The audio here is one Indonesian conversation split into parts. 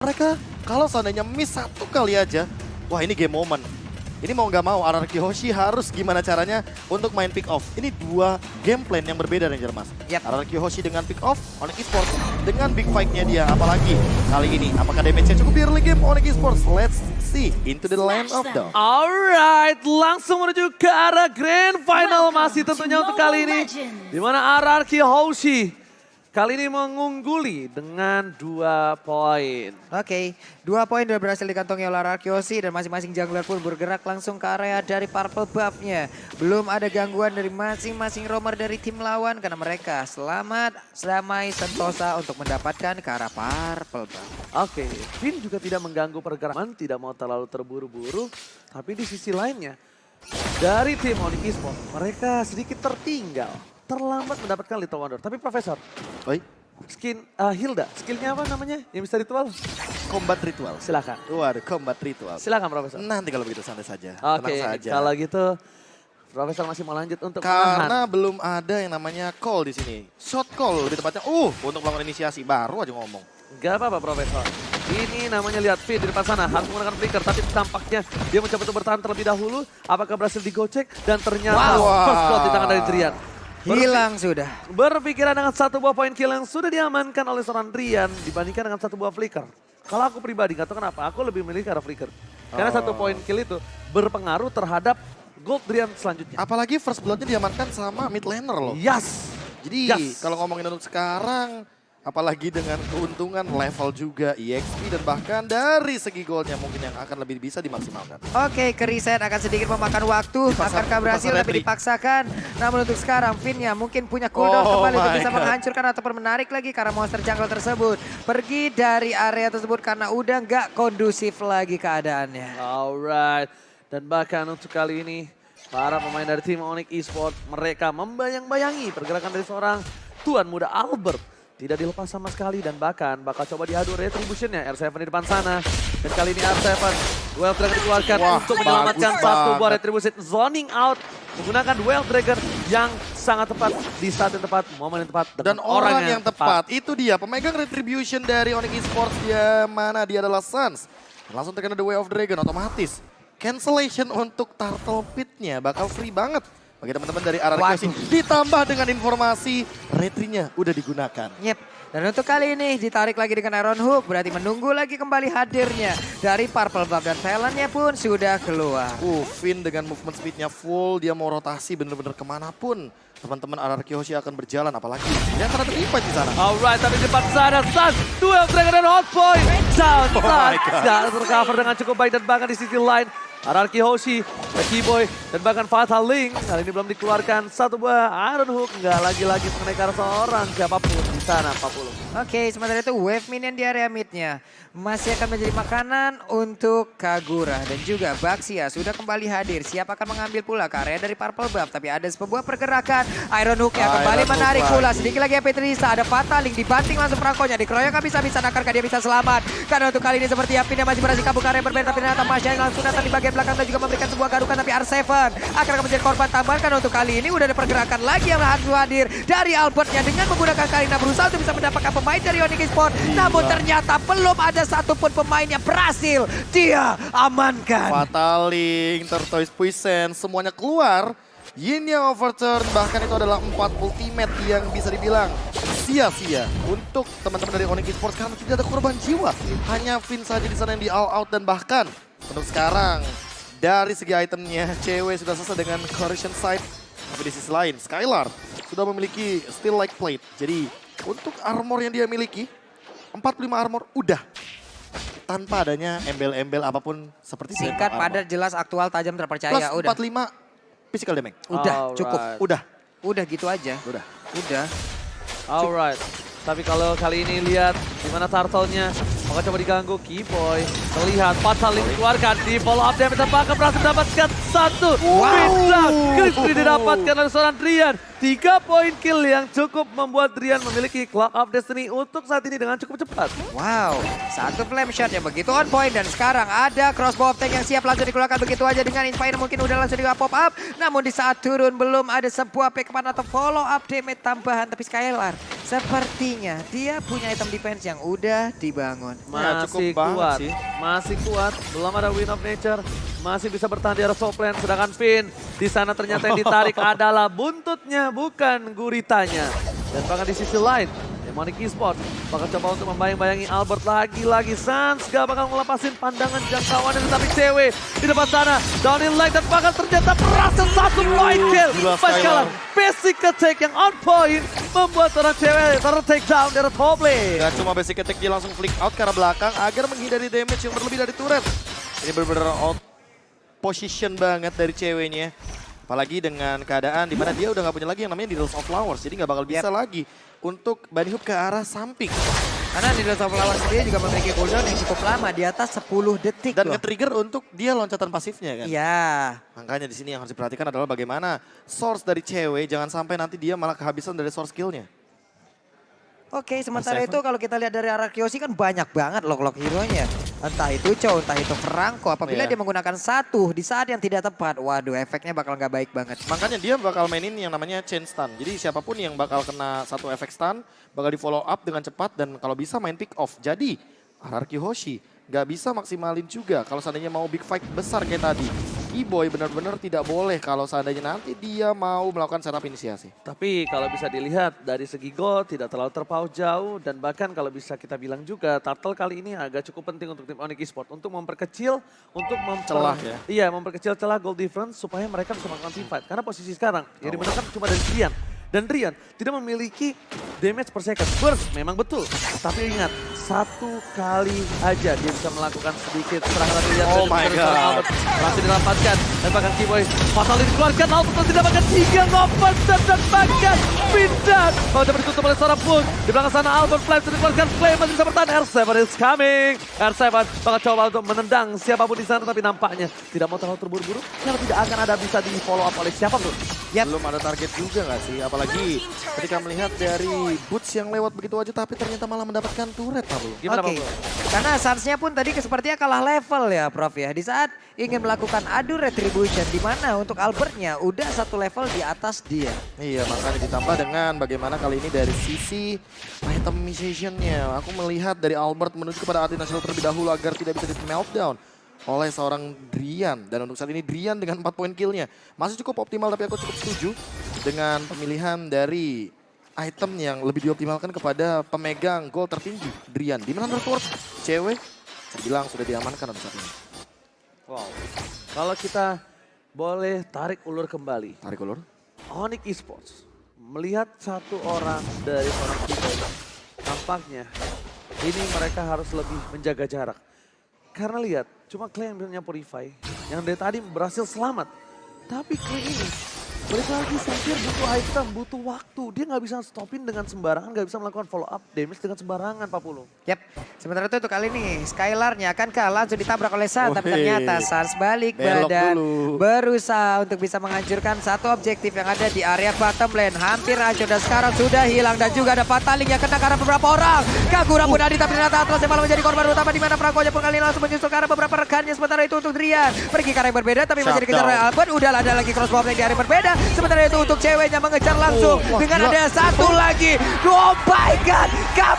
Mereka kalau seandainya miss satu kali aja, wah ini game moment. Ini mau nggak mau RRQ Hoshi harus gimana caranya untuk main pick off. Ini dua game plan yang berbeda Ranger Mas. Yap. RRQ Hoshi dengan pick off, Onyx Esports dengan big fight-nya dia. Apalagi kali ini, apakah damage-nya cukup di early game Onyx Esports? Let's see into the land of dawn. Alright, langsung menuju ke arah grand final masih tentunya untuk kali ini. Di mana RRQ Hoshi kali ini mengungguli dengan 2 poin. Oke, 2 poin sudah berhasil dikantongi oleh RRQ Hoshi dan masing-masing jungler pun bergerak langsung ke area dari purple buff-nya. Belum ada gangguan dari masing-masing roamer dari tim lawan karena mereka selamat, damai, sentosa untuk mendapatkan ke arah purple buff. Oke, Finn juga tidak mengganggu pergerakan, tidak mau terlalu terburu-buru. Tapi di sisi lainnya, dari tim Onyx Esports, mereka sedikit tertinggal. Terlambat mendapatkan Little Wonder. Tapi Profesor, Oi, skin Hilda, skillnya apa namanya yang bisa ritual? combat ritual. Silakan. Waduh, combat ritual. Silakan Profesor. Nanti kalau begitu santai saja, Oke, tenang saja. kalau gitu Profesor masih mau lanjut untuk Karena menahan. belum ada yang namanya call di sini. Shot call lebih tepatnya. Untuk melakukan inisiasi baru aja ngomong. Gak apa-apa Profesor. Ini namanya lihat Finn di depan sana harus menggunakan flicker. Tapi tampaknya dia mencoba untuk bertahan terlebih dahulu. Apakah berhasil digocek? Dan ternyata first blood di tangan dari Drian. Hilang sudah. Berpikiran dengan 1 buah poin kill yang sudah diamankan oleh seorang Drian dibandingkan dengan 1 buah flicker. Kalau aku pribadi gak tahu kenapa, aku lebih milih ke arah flicker. Karena 1 poin kill itu berpengaruh terhadap gold Drian selanjutnya. Apalagi first blood-nya diamankan sama mid laner loh. Yes! Jadi Yes. kalau ngomongin untuk sekarang, apalagi dengan keuntungan level juga EXP dan bahkan dari segi goldnya mungkin yang akan lebih bisa dimaksimalkan. Oke, ke reset akan sedikit memakan waktu. Akankah berhasil dipaksa tapi retri. dipaksakan. Namun untuk sekarang Finn-nya mungkin punya cooldown Oh kembali untuk my bisa God. menghancurkan ataupun menarik lagi karena monster jungle tersebut. Pergi dari area tersebut karena udah nggak kondusif lagi keadaannya. Alright. Dan bahkan untuk kali ini, para pemain dari tim Onyx Esports, mereka membayang-bayangi pergerakan dari seorang tuan muda Albert. Tidak dilepas sama sekali dan bahkan bakal coba diadu retributionnya. R7 di depan sana. Dan kali ini R7 Duel Dragon dikeluarkan Wah, untuk menyelamatkan bagus satu buah banget. retribution. Zoning out menggunakan Duel Dragon yang sangat tepat di saat yang tepat, momen yang tepat. Dan dengan orang yang tepat, itu dia pemegang retribution dari Onyx Esports, dia mana dia adalah Suns. Langsung terkena The Way of Dragon otomatis. Cancellation untuk Turtle Pit-nya bakal free banget bagi teman-teman dari RRQ Hoshi. Ditambah dengan informasi retrinya udah digunakan. Yep. Dan untuk kali ini ditarik lagi dengan Iron Hook. Berarti menunggu lagi kembali hadirnya dari Purple Buff. Dan talentnya pun sudah keluar. Finn dengan movement speed-nya full, dia mau rotasi bener-bener kemanapun. Teman-teman RRQ Hoshi akan berjalan, apalagi dia akan ada tripat di sana. Alright, tapi di depan sana Suns, Duel Dragon dan Hot Point. Down, Oh my Suns God. gak tercover dengan cukup baik dan bahkan di sisi lain RRQ Hoshi, Keyboy, dan bahkan Fatal Link. Kali ini belum dikeluarkan satu buah Iron Hook. Nggak lagi-lagi mengenai ke arah seorang siapapun di sana 40. Oke, sementara itu wave minion di area midnya masih akan menjadi makanan untuk Kagura dan juga Baxia sudah kembali hadir. Siap akan mengambil pula ke area dari Purple Buff, tapi ada sebuah pergerakan Iron Hook yang kembali Iron Hook menarik lagi. pula. Sedikit lagi MP Trista, ada Fatal Link dibanting langsung perangkonya, dikeroyok habis-habisan. Akankah dia bisa selamat? Karena untuk kali ini seperti Pinnya masih berhasil kabur ke area berbeda, tapi ternyata Masya yang langsung datang di bagian belakang dan juga memberikan sebuah garukan, tapi R7 akan menjadi korban tambahan karena untuk kali ini udah ada pergerakan lagi yang harus hadir dari Albertnya dengan menggunakan Karina berusaha untuk bisa mendapatkan pemain dari Onyx Esports. Namun ternyata belum ada satupun pemain yang berhasil dia amankan. Fatal Link, Tortoise Poison, semuanya keluar. Yin yang overturn, bahkan itu adalah 4 ultimate yang bisa dibilang sia-sia untuk teman-teman dari Onyx Esports karena tidak ada korban jiwa. Hanya Finn saja di sana yang di all out dan bahkan untuk sekarang dari segi itemnya cewek sudah selesai dengan correction side. Tapi di sisi lain Skylar sudah memiliki Steel Like Plate. Jadi untuk armor yang dia miliki 45 armor udah tanpa adanya embel-embel apapun seperti Singkat, armor. padat, jelas, aktual, tajam, Plus terpercaya. Udah, 45 physical damage. udah, Alright. cukup. Udah. Gitu aja. Udah. Alright. Tapi kalau kali ini lihat di mana turtle-nya, maka coba diganggu Keyboy. Terlihat Fatal Link dikeluarkan di follow up damage, apakah berhasil mendapatkan satu. Pindown. Crispy didapatkan oleh seorang Drian. 3 poin kill yang cukup membuat Drian memiliki Clock of Destiny untuk saat ini dengan cukup cepat. Wow, satu flame shot yang begitu on point dan sekarang ada crossbow of tank yang siap langsung dikeluarkan begitu aja dengan Inspire mungkin udah langsung di pop up. Namun di saat turun belum ada sebuah pick-up atau follow up damage tambahan, tapi Skylar sepertinya dia punya item defense yang udah dibangun. Ya, Masih cukup banget kuat, sih. masih kuat. Belum ada Win of Nature, masih bisa bertahan di arah top lane. Sedangkan Finn di sana ternyata yang ditarik adalah buntutnya, bukan guritanya. Dan bahkan di sisi lain, Demonic Esports bakal coba untuk membayang-bayangi Albert lagi-lagi. Sans gak bakal ngelepasin pandangan jangkauan, tapi cewek di depan sana. Down in light dan bahkan ternyata berhasil satu point kill. Gila, Skylar, basic attack yang on point membuat orang cewek ter-take down dari top lane. Gak cuma basic attack, dia langsung flick out ke arah belakang agar menghindari damage yang berlebih dari turret. Ini benar-benar out position banget dari ceweknya. Apalagi dengan keadaan di mana dia udah gak punya lagi yang namanya Needles of Flowers. Jadi gak bakal bisa lagi untuk bunny hoop ke arah samping. Karena Needles of Flowers dia juga memiliki cooldown yang cukup lama, di atas 10 detik Dan loh. nge-trigger untuk dia loncatan pasifnya kan. Iya. Makanya di sini yang harus diperhatikan adalah bagaimana source dari cewek. Jangan sampai nanti dia malah kehabisan dari source skillnya. Oke, sementara Seven. itu kalau kita lihat dari arah Kyoshi kan banyak banget lock-lock hero-nya. Entah itu Chow, entah itu Franco. Apabila Iya. dia menggunakan satu di saat yang tidak tepat, waduh efeknya bakal nggak baik banget. Makanya dia bakal mainin yang namanya chain stun. Jadi siapapun yang bakal kena satu efek stun bakal di follow up dengan cepat dan kalau bisa main pick off. Jadi RRQ Hoshi nggak bisa maksimalin juga kalau seandainya mau big fight besar kayak tadi. E-Boy benar-benar tidak boleh kalau seandainya nanti dia mau melakukan setup inisiasi. Tapi kalau bisa dilihat dari segi gold tidak terlalu terpaut jauh dan bahkan kalau bisa kita bilang juga Turtle kali ini agak cukup penting untuk tim Onyx Esports untuk memperkecil, untuk Celah ya? Iya, memperkecil celah gold difference supaya mereka bisa melakukan team fight. Karena posisi sekarang yang dimenangkan cuma dari Drian. Dan Drian tidak memiliki damage per second. Burst memang betul. Tapi ingat, satu kali aja dia bisa melakukan sedikit serangan Drian. Oh my God. Langsung didapatkan. Dan bahkan Keyboy fatal dikeluarkan. Albert didapatkan 3 ngopen dan bahkan pindah. Kalau dapat ditutup oleh seorang pun. Di belakang sana Albert Flame sudah dikeluarkan. Flame masih bisa bertahan. R7 is coming. R7 bakal coba untuk menendang siapapun di sana. Tapi nampaknya tidak mau terlalu terburu-buru. Karena tidak akan ada bisa di follow up oleh siapapun. Belum ada target juga nggak sih? Apalagi ketika melihat dari Boots yang lewat begitu aja tapi ternyata malah mendapatkan turret Pablo. Gimana Oke, Pablo? karena Sansnya pun tadi sepertinya kalah level ya Prof ya. Di saat ingin melakukan adu retribution di mana untuk Albertnya udah satu level di atas dia. Iya, makanya ditambah dengan bagaimana kali ini dari sisi itemization-nya. Aku melihat dari Albert menuju kepada Ati Nasional terlebih dahulu agar tidak bisa di-meltdown oleh seorang Drian. Dan untuk saat ini Drian dengan 4 poin kill-nya masih cukup optimal, tapi aku cukup setuju dengan pemilihan dari item yang lebih dioptimalkan kepada pemegang gol tertinggi Drian. Di mana Undertword cewek saya bilang sudah diamankan untuk saat ini. Wow. Kalau kita boleh tarik ulur kembali. Tarik ulur. Onyx Esports melihat satu orang dari seorang Keyboy. Tampaknya ini mereka harus lebih menjaga jarak. Karena lihat, cuma Clay yang punya Purify yang dari tadi berhasil selamat. Tapi Clay ini balik lagi Saphir butuh item, butuh waktu. Dia nggak bisa stopin dengan sembarangan, nggak bisa melakukan follow up damage dengan sembarangan Pak Pulu. Yap, sementara itu untuk kali ini Skylarnya akankah langsung ditabrak oleh Sans, tapi ternyata Sans balik Belok badan dulu. berusaha untuk bisa menghancurkan satu objektif yang ada di area bottom lane. Hampir hancur dan sekarang sudah hilang dan juga ada Fataling yang kena karena beberapa orang. Kagura pun ada tapi ternyata Atlas yang malah menjadi korban utama di mana Franco pun kali ini langsung menyusul ke arah beberapa rekannya. Sementara itu untuk Drian pergi ke arah yang berbeda tapi masih dikejar oleh Albert. Udah ada lagi crossbow yang di area yang berbeda. Sementara itu untuk ceweknya mengejar langsung dengan ada satu lagi. Oh my god,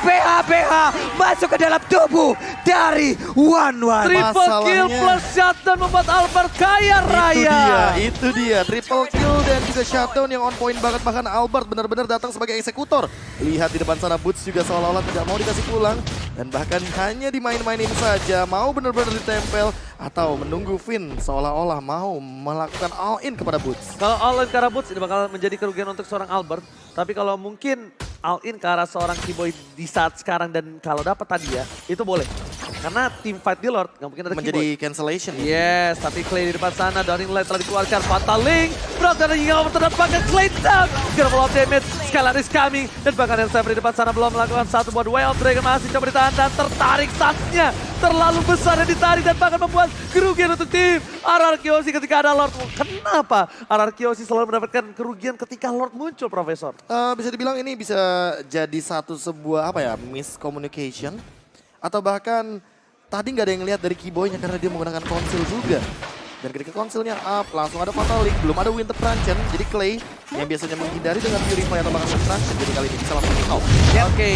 KPHPH masuk ke dalam tubuh dari One. Triple kill Masalahnya- plus shutdown membuat Albert kaya raya. Itu dia, triple kill dan juga shutdown yang on point banget. Bahkan Albert benar-benar datang sebagai eksekutor. Lihat di depan sana Boots juga seolah-olah tidak mau dikasih pulang. Dan bahkan hanya dimain-mainin saja, mau benar-benar ditempel. Atau menunggu Finn seolah-olah mau melakukan all-in kepada Boots. Kalau all in ke arah Boots ini bakal menjadi kerugian untuk seorang Albert. Tapi kalau mungkin all in ke arah seorang Keyboy di saat sekarang dan kalau dapat tadi ya, itu boleh. Karena team fight di Lord nggak mungkin ada Menjadi Keyboy. cancellation. Yes, tapi Clay di depan sana, Downing Light telah dikeluarkan. Fataling, Brock dan hingga over terdapatkan Clay down. Careful of damage, Skylar is coming. Dan bahkan Elsevier di depan sana belum melakukan satu buat Way of Dragon. Masih coba ditahan dan tertarik stansnya. Terlalu besar dan ditarik dan bahkan membuat kerugian untuk tim RRQoC ketika ada Lord. Kenapa RRQoC selalu mendapatkan kerugian ketika Lord muncul, Profesor? Bisa dibilang ini bisa jadi sebuah apa ya, miscommunication. Atau bahkan tadi nggak ada yang lihat dari Keyboy-nya karena dia menggunakan konsil juga. Dan ketika konsilnya up, langsung ada Fatal Link, belum ada Winter Truncheon. Jadi Clay yang biasanya menghindari dengan Purify atau bahkan Winter Truncheon, jadi kali ini bisa langsung di out. Oke,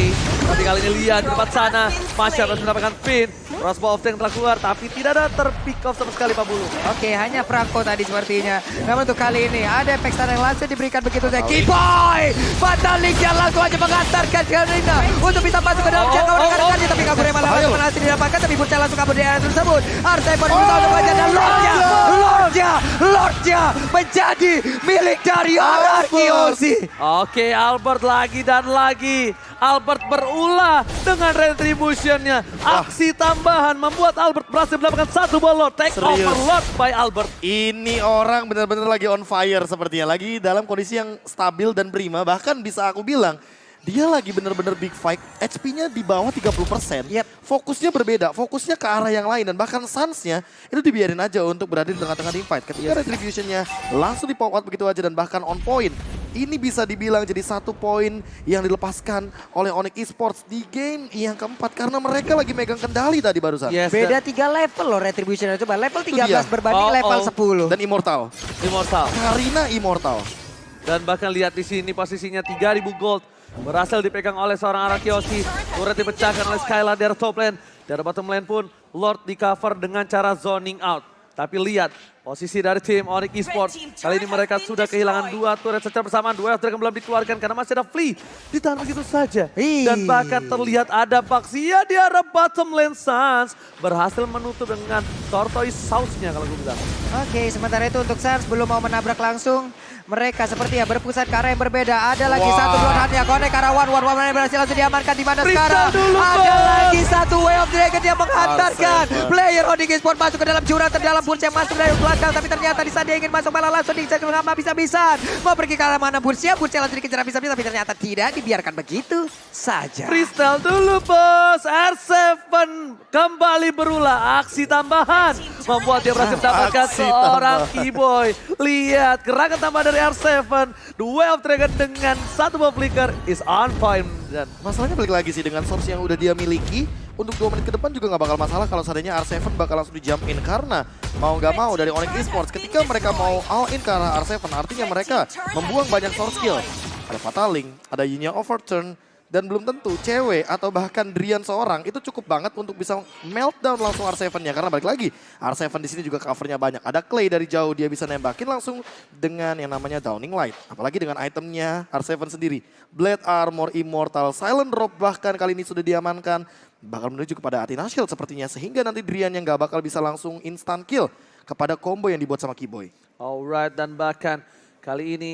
tapi kali ini lihat di tempat sana, Masya harus mendapatkan pin. Crossbow of Tank telah keluar, tapi tidak ada terpick off sama sekali Pak Bulu. Oke, hanya Franco tadi sepertinya. Namun untuk kali ini ada efek stun yang langsung diberikan begitu saja. Keyboy! Fatal Link yang langsung aja mengantarkan Karina untuk bisa masuk ke dalam jangkauan rekan-rekannya. Tapi kabur malah langsung berhasil didapatkan, tapi Bursa langsung kabur di area tersebut. Arseven berusaha untuk mengejar dan Lordnya menjadi milik dari RRQoC. Oke, Albert lagi dan lagi. Albert berulah dengan retributionnya. Aksi tambahan membuat Albert berhasil mendapatkan satu buah Lord. Take Serius. over Lord by Albert. Ini orang benar-benar lagi on fire sepertinya. Lagi dalam kondisi yang stabil dan prima. Bahkan bisa aku bilang, dia lagi benar-benar big fight, HP-nya di bawah 30%. Yep. Fokusnya berbeda, fokusnya ke arah yang lain. Dan bahkan Suns-nya itu dibiarin aja untuk berada di tengah-tengah team fight. Ketika retribution-nya langsung di-pop out begitu aja dan bahkan on point. Ini bisa dibilang jadi satu poin yang dilepaskan oleh Onyx Esports di game yang keempat. Karena mereka lagi megang kendali tadi barusan. Yes, Beda 3 level loh Retribution. Coba level 13 dia. berbanding level 10. Dan Immortal. Immortal. Karina Immortal. Dan bahkan lihat di sini posisinya 3.000 gold. Berhasil dipegang oleh seorang RRQoC. Turret dipecahkan oleh Skylar dari top lane. Dari bottom lane pun Lord di cover dengan cara zoning out. Tapi lihat posisi dari tim Onyx Esports. Kali ini mereka sudah kehilangan 2 turret secara bersamaan. 2 turret belum dikeluarkan karena masih ada Flea. Ditahan begitu saja. Dan bahkan terlihat ada Baxia di arah bottom lane. Suns berhasil menutup dengan tortoise sauce-nya kalau gue bilang. Oke, sementara itu untuk Suns belum mau menabrak langsung. Mereka sepertinya berpusat ke arah yang berbeda. Ada lagi satu bloodhound-nya. Connect ke arah one berhasil langsung diamankan. Di mana sekarang ada lagi satu Way of Dragon yang menghantarkan player Onyx Esports masuk ke dalam jurang terdalam. Bursa yang masuk dari belakang. Tapi ternyata di saat dia ingin masuk malah langsung dicek dengan habis-habisan. Mau pergi ke arah mana Bursa langsung dikejar habis-habisan. Tapi ternyata tidak dibiarkan begitu saja. Freestyle dulu bos. R7 kembali berulah. Aksi tambahan membuat dia berhasil mendapatkan seorang Keyboy. Lihat gerakan tambahan dari R7. The Way of Dragon dengan satu buah flicker is on point. Dan Masalahnya balik lagi sih dengan source yang udah dia miliki. Untuk 2 menit ke depan juga nggak bakal masalah kalau seandainya R7 bakal langsung di jump in. Karena mau nggak mau dari Onyx Esports ketika mereka mau all in ke arah R7 artinya mereka membuang banyak source skill. Ada Fatal Link, ada Yin-Yang Overturn. Dan belum tentu cewek atau bahkan Drian seorang itu cukup banget untuk bisa meltdown langsung R7-nya. Karena balik lagi R7 di sini juga covernya banyak. Ada Clay dari jauh dia bisa nembakin langsung dengan yang namanya Downing Light. Apalagi dengan itemnya R7 sendiri. Blade Armor, Immortal, Silent Drop bahkan kali ini sudah diamankan. Bakal menuju kepada Athena Shield sepertinya. Sehingga nanti Drian yang gak bakal bisa langsung instant kill kepada combo yang dibuat sama Keyboy. alright, dan bahkan kali ini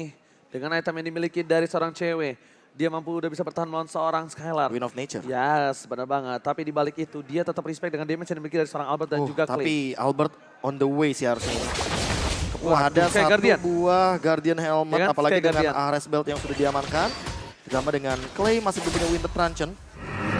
dengan item yang dimiliki dari seorang cewek. Dia mampu udah bisa bertahan melawan seorang Skylar. Win of Nature. Yes, benar banget. Tapi di balik itu dia tetap respect dengan damage yang dimiliki dari seorang Albert dan juga Clay. Tapi Albert on the way sih harusnya. Wah, ada satu Guardian. buah Guardian Helmet, Ya kan? apalagi Kayak dengan Guardian. Ares Belt yang sudah diamankan. Ditambah dengan Clay masih belum punya Winter Truncheon.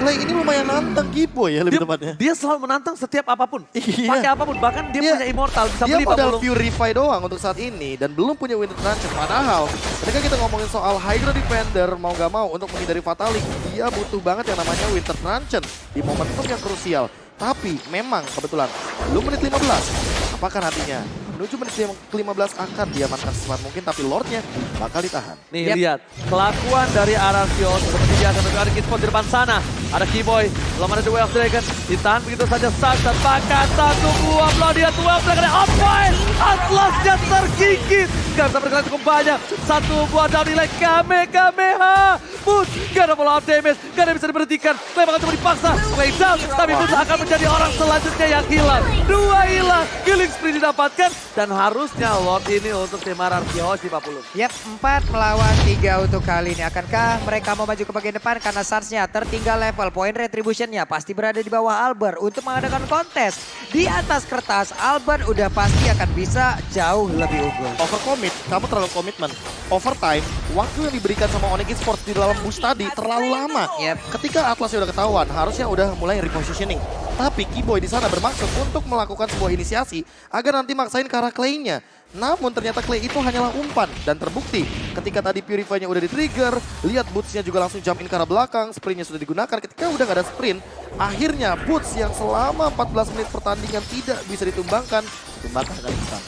Clay ini lumayan nantang Keyboy ya lebih tepatnya. Dia selalu menantang setiap apapun. Iya. Pakai apapun, bahkan dia punya Immortal, bisa Dia beli Pak modal Bulu. Purify doang untuk saat ini dan belum punya Winter Truncheon. Padahal ketika kita ngomongin soal Hydra Defender mau gak mau untuk menghindari Fatal Link, dia butuh banget yang namanya Winter Truncheon di momentum yang krusial. Tapi memang kebetulan belum menit 15. Apakah nantinya menuju menit ke-15 akan diamankan secepat mungkin, tapi Lordnya bakal ditahan. Nih lihat, kelakuan dari RRQoC seperti biasa untuk Onyx Esports di depan sana. Ada Keyboy, belum ada The Way of Dragon, ditahan begitu saja Suns dan bahkan satu buah blood dia The Way of Dragon on point. Atlasnya tergigit, gak bisa bergerak cukup banyak. Satu buah Downing Light Kamehameha Boots. Gak ada follow up damage, gak ada yang bisa diberhentikan. Tembakan cuma dipaksa, play down. Tapi Boots akan menjadi orang selanjutnya yang hilang. 2 hilang, killing spree didapatkan. Dan harusnya Lord ini untuk tim RRQ Hoshi Pak Pulung. Yap, 4 melawan 3 untuk kali ini. Akankah mereka mau maju ke bagian depan karena Suns-nya tertinggal level. Poin retribution-nya pasti berada di bawah Albert untuk mengadakan kontes. Di atas kertas, Albert udah pasti akan bisa jauh lebih unggul. Overcommit, kamu terlalu komitmen. Overtime, waktu yang diberikan sama Onyx Esports di dalam boost tadi terlalu lama. Yep. Ketika Atlasnya udah ketahuan, harusnya udah mulai repositioning. Tapi Keyboy di sana bermaksud untuk melakukan sebuah inisiasi agar nanti maksain ke arah Clay-nya. Namun ternyata Clay itu hanyalah umpan dan terbukti ketika tadi Purify-nya udah di-trigger, lihat Boots-nya juga langsung jump in ke arah belakang, sprint-nya sudah digunakan. Ketika udah gak ada sprint, akhirnya Boots yang selama 14 menit pertandingan tidak bisa ditumbangkan dengan instan.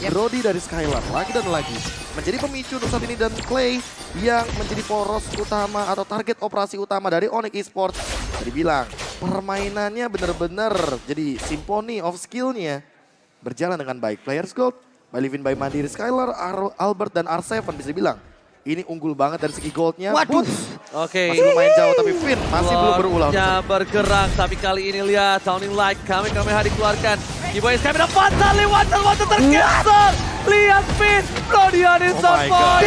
Brody dari Skylar lagi dan lagi menjadi pemicu untuk saat ini, dan Clay yang menjadi poros utama atau target operasi utama dari Onyx Esports. Jadi bilang permainannya benar-benar jadi symphony of skill-nya berjalan dengan baik. Players Gold by Livin by Mandiri, Skylar, Albert dan R7 bisa dibilang ini unggul banget dari segi goldnya. Waduh. Oke. Masih lumayan jauh tapi Finn masih belum berulang. Lordnya bergerak, tapi kali ini lihat Downing Light Kamehameha dikeluarkan. Keyboy Stamina fatal, water tergeser. Lihat Finn, Brodian is on point.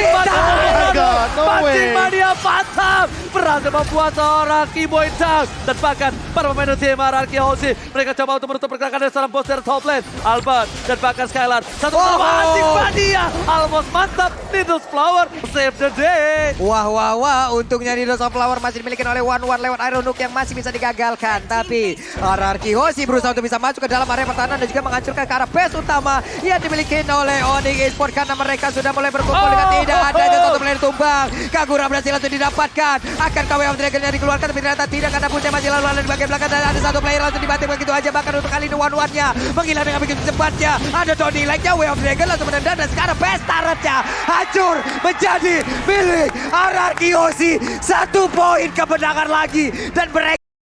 Pancing mania fatal. Berhasil membuat seorang Keyboy down. Dan bahkan para pemain tim RRQ Hoshi, mereka coba untuk menutup pergerakan dari seorang bos dari top lane. Albert dan bahkan Skylar. Satu pancing mania. Almost mantap. Needles Flower save the day. Wah, untungnya di Needles of Flower masih dimiliki oleh One lewat Iron Hook yang masih bisa digagalkan. Tapi RRQ Hoshi berusaha untuk bisa masuk ke dalam area pertahanan dan juga menghancurkan ke arah base utama yang dimiliki oleh Onyx Esports karena mereka sudah mulai berkumpul dengan tidak adanya satu player tumbang. Kagura berhasil langsung didapatkan. Akan KW of Dragon yang dikeluarkan tapi ternyata tidak, karena Boots masih lalu di bagian belakang dan ada satu player langsung dibanting begitu aja. Bahkan untuk kali ini One-One-nya menghilang dengan begitu cepatnya. Ada Tony Like-nya, Way of Dragon langsung menendang dan sekarang base turret-nya hancur menjadi milik RRQ Hoshi. 1 poin kemenangan lagi dan mereka